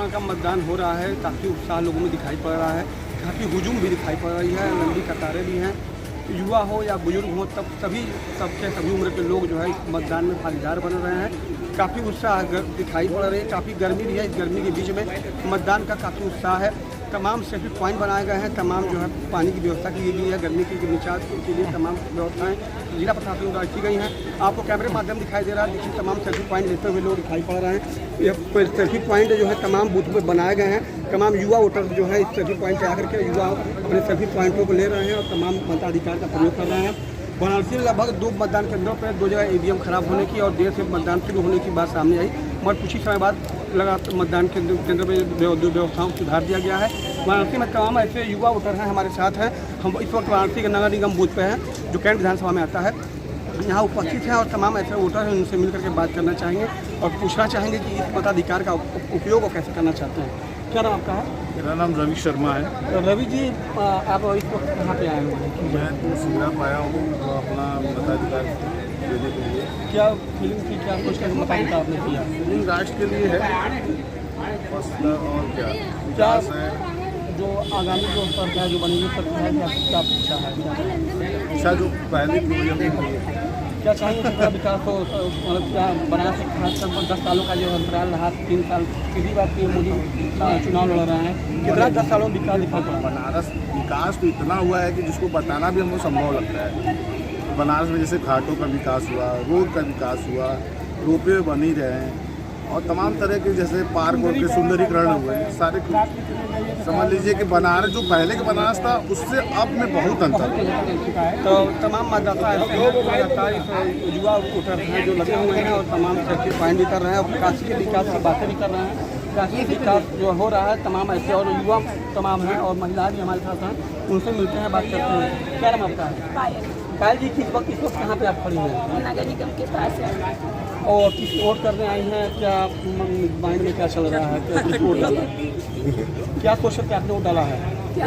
तरह का मतदान हो रहा है। काफ़ी उत्साह लोगों में दिखाई पड़ रहा है, काफ़ी हुजूम भी दिखाई पड़ रही है, लंबी कतारें भी हैं। युवा हो या बुजुर्ग हो, तब सभी उम्र के लोग जो है इस मतदान में भागीदार बन रहे हैं। काफ़ी उत्साह दिखाई पड़ रही है। काफ़ी गर्मी भी है, इस गर्मी के बीच में मतदान का काफ़ी उत्साह है। तमाम सेल्फी पॉइंट बनाए गए हैं, तमाम जो है पानी की व्यवस्था की गई है, गर्मी के निजात के लिए तमाम व्यवस्थाएं जिला प्रशासन द्वारा की गई हैं। आपको कैमरे के माध्यम दिखाई दे रहा है, देखिए तमाम सेल्फी पॉइंट लेते हुए लोग दिखाई पड़ रहे हैं। ये सेल्फी पॉइंट जो है तमाम बूथ में बनाए गए हैं। तमाम युवा वोटर जो है इस सेल्फी पॉइंट से आकर के युवा अपने सेल्फी पॉइंटों को ले रहे हैं और तमाम मताधिकार का प्रयोग कर रहे हैं। वाराणसी में लगभग 2 मतदान केंद्रों पर 2 जगह ईवीएम खराब होने की और देर से मतदान शुरू होने की बात सामने आई, मगर कुछ ही समय बाद लगातार मतदान केंद्र में व्यवस्थाओं को सुधार दिया गया है। वाराणसी में तमाम ऐसे युवा वोटर हैं हमारे साथ हैं। हम इस वक्त वाराणसी के नगर निगम बूथ पे हैं जो कैंट विधानसभा में आता है। यहाँ उपस्थित हैं और तमाम ऐसे वोटर हैं, उनसे मिलकर के बात करना चाहेंगे और पूछना चाहेंगे कि इस मताधिकार का उपयोग कैसे करना चाहते हैं। क्या नाम आपका है? मेरा नाम रवि शर्मा है। रवि जी, आप इस वक्त कहाँ पे आए हुए हैं? मैं तो सिंगराम आया हूँ तो अपना मताधिकार देने के लिए। क्या फीलिंग थी, क्या कुछ का मताधिकार आपने किया? फीलिंग राष्ट्र के लिए है और क्या है जो आगामी जो सरकार जो बनेगी सरकार है, क्या इच्छा है? इच्छा जो पहले की क्या चाहिए कि विकास हो, मतलब क्या बनारस से खासकर 10 सालों का जो अंतराल रहा, 3 साल किसी बात की मोदी चुनाव लड़ रहे हैं, कितना 10 सालों में विकास दिखा पड़ा? बनारस विकास तो इतना हुआ है कि जिसको बताना भी हमको संभव लगता है। बनारस में जैसे घाटों का विकास हुआ, रोड का विकास हुआ, रोपवे बन ही रहे हैं और तमाम तरह के जैसे पार्क और के सुंदरीकरण हुए, सारे समझ लीजिए कि बनारस जो पहले का बनारस था उससे अब में बहुत अंतर है। तो तमाम मतदाता युवा वोटर हैं जो लगे हुए हैं और तमाम सेल्फी पॉइंट भी कर रहे हैं और काशी के विकास की बातें भी कर रहे हैं। काशी विकास जो हो रहा है तमाम ऐसे और युवा तमाम हैं और महिला भी हमारे साथ हैं, उनसे मिलते हैं, बात करते हैं। क्या नाम आपका है? पायल जी, इस वक्त कहाँ पे आप खड़ी हैं? नगर निगम के पास है। और किस वोट करने आई हैं? क्या माइंड में क्या चल रहा है? क्या वोट डाला, क्या सोच के आपने वोट डाला है?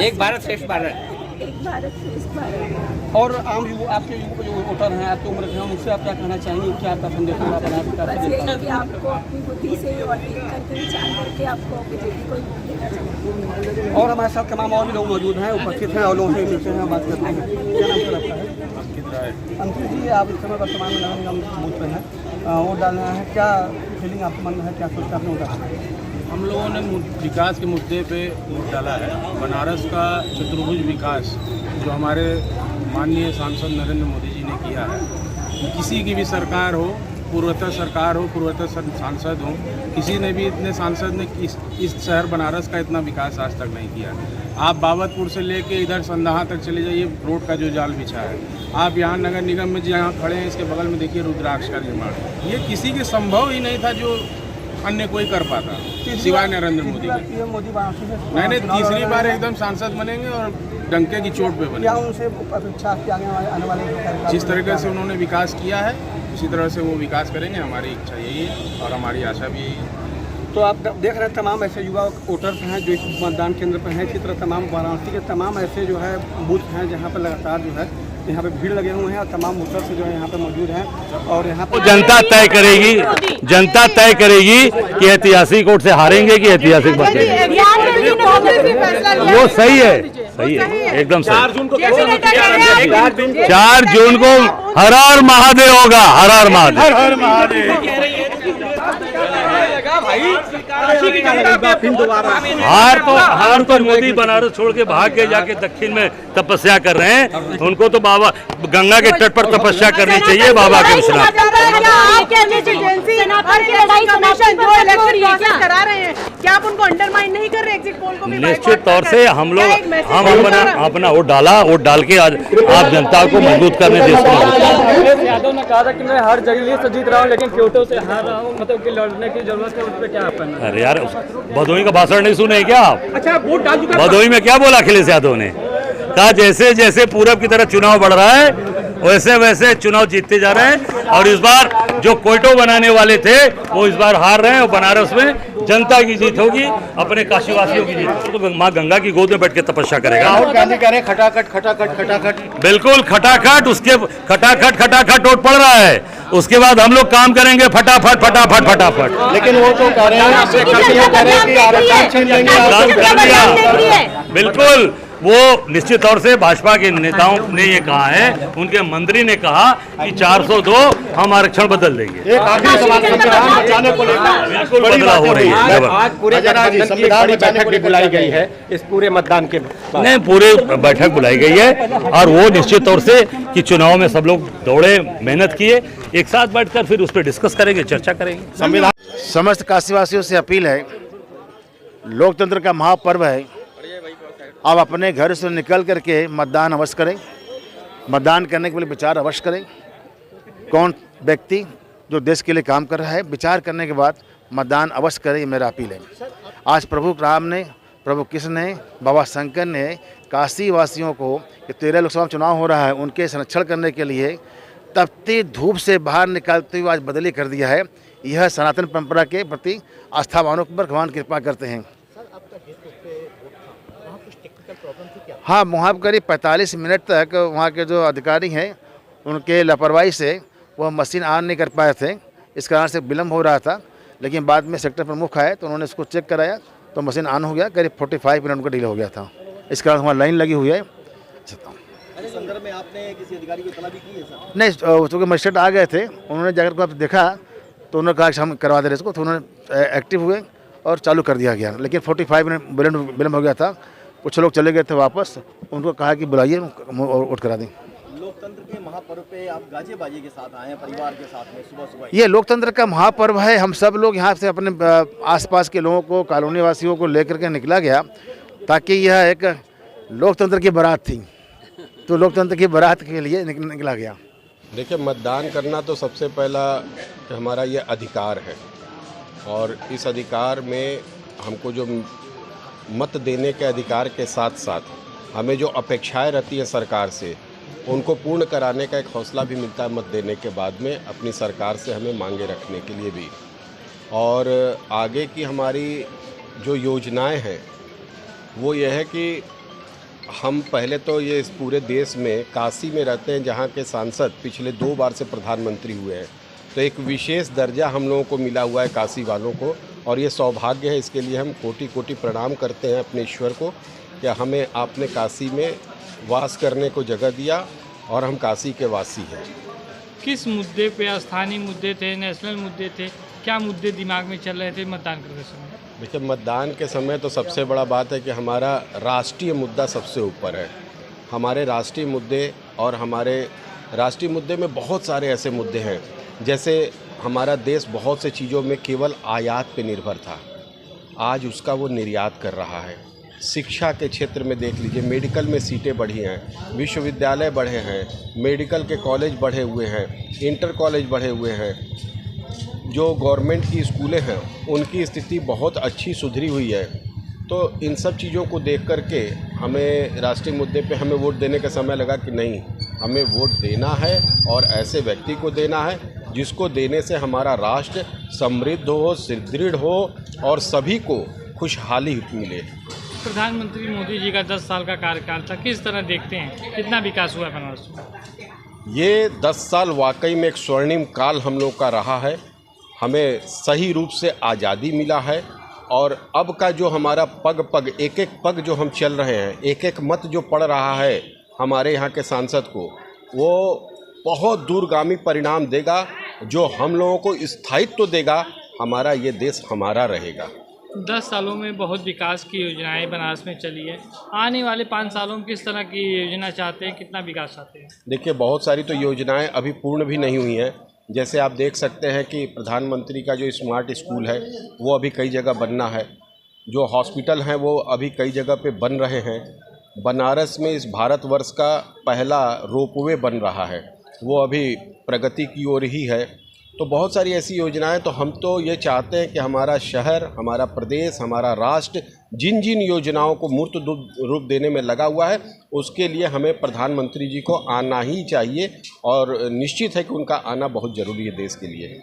एक भारत श्रेष्ठ भारत। एक भारत श्रेष्ठ भारत। और आम आपके जो वोटर हैं, आपकी उम्र के हैं, उनसे आप क्या कहना चाहेंगे? क्या आपका संदेश होगा बनारस कि आपको अपनी बुद्धि से और करके विचार करके आपको बीजेपी को वोट देना चाहिए। और हमारे साथ तमाम और भी लोग मौजूद हैं, उपस्थित हैं और लोगों से मिलते हैं, बात करते हैं। क्या नाम क्या लगता है? अंकित जी, आप इस समय वर्तमान में नगर निगम बूथ पे हैं, वोट डालना है, क्या फीलिंग आपको मन है, क्या सोचते आपने वोट डाला? हम लोगों ने विकास के मुद्दे पे वोट डाला है। बनारस का चतुर्भुज विकास जो हमारे माननीय सांसद नरेंद्र मोदी जी ने किया है, किसी की भी सरकार हो, पूर्वोत्तर सरकार हो, पूर्वोत्तर सांसद हो, किसी ने भी इतने सांसद ने इस शहर बनारस का इतना विकास आज तक नहीं किया। आप बाबतपुर से लेके इधर संदहा तक चले जाइए, रोड का जो जाल बिछा है। आप यहाँ नगर निगम में जहाँ खड़े हैं इसके बगल में देखिए रुद्राक्ष का निर्माण, ये किसी के संभव ही नहीं था जो अन्य कोई कर पाता सिवाय नरेंद्र मोदी के। नहीं, तीसरी बार एकदम सांसद बनेंगे और डंके की चोट पे बनेंगे। उनसे अपेक्षा आने वाले जिस तरीके से उन्होंने विकास किया है उसी तरह से वो विकास करेंगे, हमारी इच्छा यही है और हमारी आशा भी यही है। तो आप देख रहे हैं तमाम ऐसे युवा वोटर्स हैं जो इस मतदान केंद्र पर हैं। इसी तरह तमाम वाराणसी के तमाम ऐसे जो है बूथ हैं जहाँ पर लगातार जो है यहाँ पे भीड़ लगे हुए हैं और तमाम वोटर्स जो है यहाँ पे मौजूद हैं और यहाँ पर जनता तय करेगी, जनता तय करेगी कि ऐतिहासिक वोट से हारेंगे कि ऐतिहासिक बचेंगे। वो सही है, सही है, एकदम सही। 4 जून को हर हर महादेव होगा, हर हर महादेव, हर हर महादेव। हार तो मोदी बनारस छोड़ के भाग के जाके दक्षिण में तपस्या कर रहे हैं। उनको तो बाबा गंगा के तट पर तपस्या करनी चाहिए बाबा के विश्वनाथ। क्या आप उनको अंडरमाइन नहीं कर रहे? एग्जिट पोल को भी निश्चित तौर से हम लोग अपना वोट डाला, वोट डाल के आज आप जनता को मजबूत करने देश को। अखिलेश यादव ने कहा था कि मैं हर जगह से जीत रहा हूँ लेकिन क्योटो से हार रहा हूँ, मतलब कि लड़ने की जरूरत है, उस पर क्या आपका? अरे यार, भदोही का भाषण नहीं सुने क्या आप? अच्छा, वोट डाल चुका। भदोही में क्या बोला अखिलेश यादव ने? कहा जैसे जैसे पूरब की तरफ चुनाव बढ़ रहा है वैसे वैसे चुनाव जीतते जा रहे हैं और इस बार जो कोयटो बनाने वाले थे वो इस बार हार रहे हैं और बनारस में जनता की जीत होगी, अपने काशीवासियों की जीत होगी। तो माँ गंगा की गोद में बैठ के तपस्या करेगा। राहुल गांधी कह रहे खटाखट खटाखट खटाखट। बिल्कुल खटाखट, उसके खटाखट खटाखट वोट पड़ रहा है। उसके बाद हम लोग काम करेंगे फटाफट फटाफट फटाफट। लेकिन वो तो कह रहे हैं, कह रहे हैं कि आरक्षण छीन लेंगे, कर दिया। बिल्कुल, वो निश्चित तौर से भाजपा के नेताओं ने ये कहा है, उनके मंत्री ने कहा कि 402 हम आरक्षण बदल देंगे। बिल्कुल बदलाव हो रही है। आज पूरे गठबंधन की बड़ी बैठक भी बुलाई गई है इस पूरे मतदान के बाद। नहीं, पूरे बैठक बुलाई गई है और वो निश्चित तौर से कि चुनाव में सब लोग दौड़े, मेहनत किए, एक साथ बैठकर फिर उस पर डिस्कस करेंगे, चर्चा करेंगे। संविधान समस्त काशीवासियों से अपील है, लोकतंत्र का महापर्व है, आप अपने घर से निकल करके मतदान अवश्य करें। मतदान करने के लिए विचार अवश्य करें, कौन व्यक्ति जो देश के लिए काम कर रहा है, विचार करने के बाद मतदान अवश्य करें, ये मेरा अपील है। आज प्रभु राम ने, प्रभु कृष्ण ने, बाबा शंकर ने काशी वासियों को, ये 13 लोकसभा चुनाव हो रहा है, उनके संरक्षण करने के लिए तपती धूप से बाहर निकालते हुए आज बदली कर दिया है। यह सनातन परंपरा के प्रति आस्थावानों पर भगवान कृपा करते हैं। हाँ, वहाँ पर करीब 45 मिनट तक वहाँ के जो अधिकारी हैं उनके लापरवाही से वह मशीन ऑन नहीं कर पाए थे, इस कारण से विलम्ब हो रहा था। लेकिन बाद में सेक्टर प्रमुख आए तो उन्होंने इसको चेक कराया तो मशीन ऑन हो गया, करीब 45 मिनट उनका डिले हो गया था, इस कारण हमारी लाइन लगी हुई है। संदर्भ में आपने किसी अधिकारी को इत्तला भी की है सर? नहीं, चूँकि मजिस्ट्रेट आ गए थे, उन्होंने जाकर को देखा तो उन्होंने कहा कि हम करवा दे रहे इसको, तो उन्होंने एक्टिव हुए और चालू कर दिया गया। लेकिन 45 मिनट विलम्ब हो गया था, कुछ लोग चले गए थे वापस, उनको कहा कि बुलाइए वोट करा दें। लोकतंत्र के महापर्व पे आप गाजे बाजे के साथ आए हैं, परिवार के साथ में सुबह सुबह। ये लोकतंत्र का महापर्व है, हम सब लोग यहाँ से अपने आसपास के लोगों को, कॉलोनी वासियों को लेकर के निकला गया, ताकि यह एक लोकतंत्र की बारात थी, तो लोकतंत्र की बारात के लिए निकला गया। देखिए, मतदान करना तो सबसे पहला हमारा ये अधिकार है, और इस अधिकार में हमको जो मत देने के अधिकार के साथ साथ हमें जो अपेक्षाएं रहती हैं सरकार से, उनको पूर्ण कराने का एक हौसला भी मिलता है मत देने के बाद में, अपनी सरकार से हमें मांगे रखने के लिए भी। और आगे की हमारी जो योजनाएं हैं वो ये है कि हम पहले तो ये इस पूरे देश में काशी में रहते हैं, जहाँ के सांसद पिछले 2 बार से प्रधानमंत्री हुए हैं, तो एक विशेष दर्जा हम लोगों को मिला हुआ है काशी वालों को, और ये सौभाग्य है। इसके लिए हम कोटि कोटि प्रणाम करते हैं अपने ईश्वर को कि हमें आपने काशी में वास करने को जगह दिया और हम काशी के वासी हैं। किस मुद्दे पे, स्थानीय मुद्दे थे, नेशनल मुद्दे थे, क्या मुद्दे दिमाग में चल रहे थे मतदान करते समय? देखिए, मतदान के समय तो सबसे बड़ा बात है कि हमारा राष्ट्रीय मुद्दा सबसे ऊपर है। हमारे राष्ट्रीय मुद्दे, और हमारे राष्ट्रीय मुद्दे में बहुत सारे ऐसे मुद्दे हैं, जैसे हमारा देश बहुत से चीज़ों में केवल आयात पे निर्भर था, आज उसका वो निर्यात कर रहा है। शिक्षा के क्षेत्र में देख लीजिए, मेडिकल में सीटें बढ़ी हैं, विश्वविद्यालय बढ़े हैं, मेडिकल के कॉलेज बढ़े हुए हैं, इंटर कॉलेज बढ़े हुए हैं, जो गवर्नमेंट की स्कूलें हैं उनकी स्थिति बहुत अच्छी सुधरी हुई है। तो इन सब चीज़ों को देख कर के हमें राष्ट्रीय मुद्दे पे हमें वोट देने का समय लगा कि नहीं, हमें वोट देना है और ऐसे व्यक्ति को देना है जिसको देने से हमारा राष्ट्र समृद्ध हो, सुदृढ़ हो और सभी को खुशहाली मिले। प्रधानमंत्री मोदी जी का 10 साल का कार्यकाल था, किस तरह देखते हैं, कितना विकास हुआ बनारस में? ये 10 साल वाकई में एक स्वर्णिम काल हम लोग का रहा है। हमें सही रूप से आज़ादी मिला है, और अब का जो हमारा पग पग, एक एक पग जो हम चल रहे हैं, एक एक मत जो पड़ रहा है हमारे यहाँ के सांसद को, वो बहुत दूरगामी परिणाम देगा, जो हम लोगों को स्थायित्व देगा। हमारा ये देश हमारा रहेगा। 10 सालों में बहुत विकास की योजनाएं बनारस में चली है, आने वाले 5 सालों में किस तरह की योजना चाहते हैं, कितना विकास चाहते हैं? देखिए, बहुत सारी तो योजनाएं अभी पूर्ण भी नहीं हुई हैं। जैसे आप देख सकते हैं कि प्रधानमंत्री का जो स्मार्ट स्कूल है वो अभी कई जगह बनना है, जो हॉस्पिटल हैं वो अभी कई जगह पे बन रहे हैं। बनारस में इस भारतवर्ष का पहला रोपवे बन रहा है, वो अभी प्रगति की ओर ही है। तो बहुत सारी ऐसी योजनाएं, तो हम तो ये चाहते हैं कि हमारा शहर, हमारा प्रदेश, हमारा राष्ट्र जिन जिन योजनाओं को मूर्त रूप देने में लगा हुआ है, उसके लिए हमें प्रधानमंत्री जी को आना ही चाहिए, और निश्चित है कि उनका आना बहुत ज़रूरी है देश के लिए।